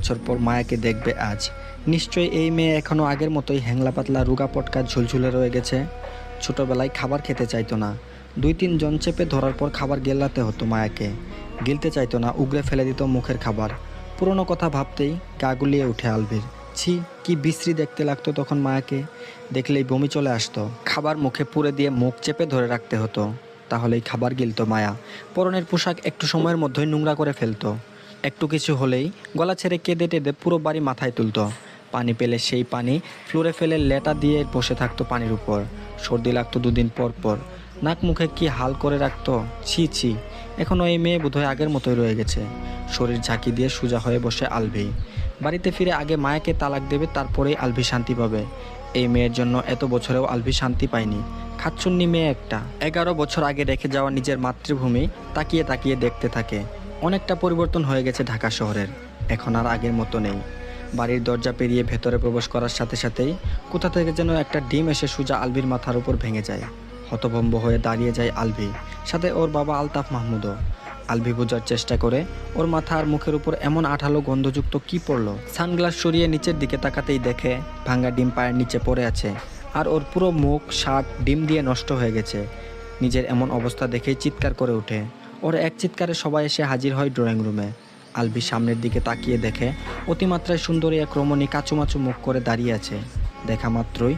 বছর পর মায়াকে দেখবে আজ। নিশ্চয়ই এই মেয়ে এখনও আগের মতোই হ্যাংলা পাতলা রোগা পটকা ঝুলঝুলে রয়ে গেছে। ছোটবেলায় খাবার খেতে চাইতো না, 2-3 জন চেপে ধরার পর খাবার গেল্লাতে হতো মায়াকে। গিলতে চাইতো না, উগরে ফেলে দিত মুখের খাবার। পুরনো কথা ভাবতেই গা গুলিয়ে উঠে আলভির। ছি, কি বিশ্রী দেখতে লাগতো তখন মায়াকে। দেখলেই বমি চলে আসতো। খাবার মুখে পুরে দিয়ে মুখ চেপে ধরে রাখতে হতো, তাহলেই খাবার গিলতো মায়া। পরনের পোশাক একটু সময়ের মধ্যেই নোংরা করে ফেলতো। একটু কিছু হলেই গলা ছেড়ে কেঁদে টেঁদে পুরো বাড়ি মাথায় তুলতো। পানি পেলে সেই পানি ফ্লোরে ফেলে লেটা দিয়ে বসে থাকতো পানির উপর। সর্দি লাগতো 2 দিন পর পর। নাক মুখে কি হাল করে রাখতো। ছি ছি, এখনও এই মেয়ে বোধহয় আগের মতোই রয়ে গেছে। শরীর ঝাঁকি দিয়ে সোজা হয়ে বসে আলভি। বাড়িতে ফিরে আগে মায়াকে তালাক দেবে, তারপরেই আলভি শান্তি পাবে। এই মেয়ের জন্য এত বছরেও আলভি শান্তি পায়নি। খাচ্ছন্নি মেয়ে একটা। 11 বছর আগে রেখে যাওয়া নিজের মাতৃভূমি তাকিয়ে তাকিয়ে দেখতে থাকে। অনেকটা পরিবর্তন হয়ে গেছে ঢাকা শহরের, এখন আর আগের মতো নেই। বাড়ির দরজা পেরিয়ে ভেতরে প্রবেশ করার সাথে সাথেই কোথা থেকে যেন একটা ডিম এসে সোজা আলভির মাথার উপর ভেঙে যায়। হতভম্ব হয়ে দাঁড়িয়ে যায় আলভি, সাথে ওর বাবা আলতাফ মাহমুদও। আলভি বোঝার চেষ্টা করে ওর মাথা আর মুখের উপর এমন আঠালো গন্ধযুক্ত কি পড়লো। সানগ্লাস সরিয়ে নিচের দিকে তাকাতেই দেখে ভাঙা ডিম পায়ের নিচে পড়ে আছে, আর ওর পুরো মুখ শার্ট ডিম দিয়ে নষ্ট হয়ে গেছে। নিজের এমন অবস্থা দেখেই চিৎকার করে ওঠে। ওর এক চিৎকারে সবাই এসে হাজির হয় ড্রয়িং রুমে। আলভি সামনের দিকে তাকিয়ে দেখে অতিমাত্রায় সুন্দরী এক রমণী কাচুমাচু মুখ করে দাঁড়িয়ে আছে। দেখা মাত্রই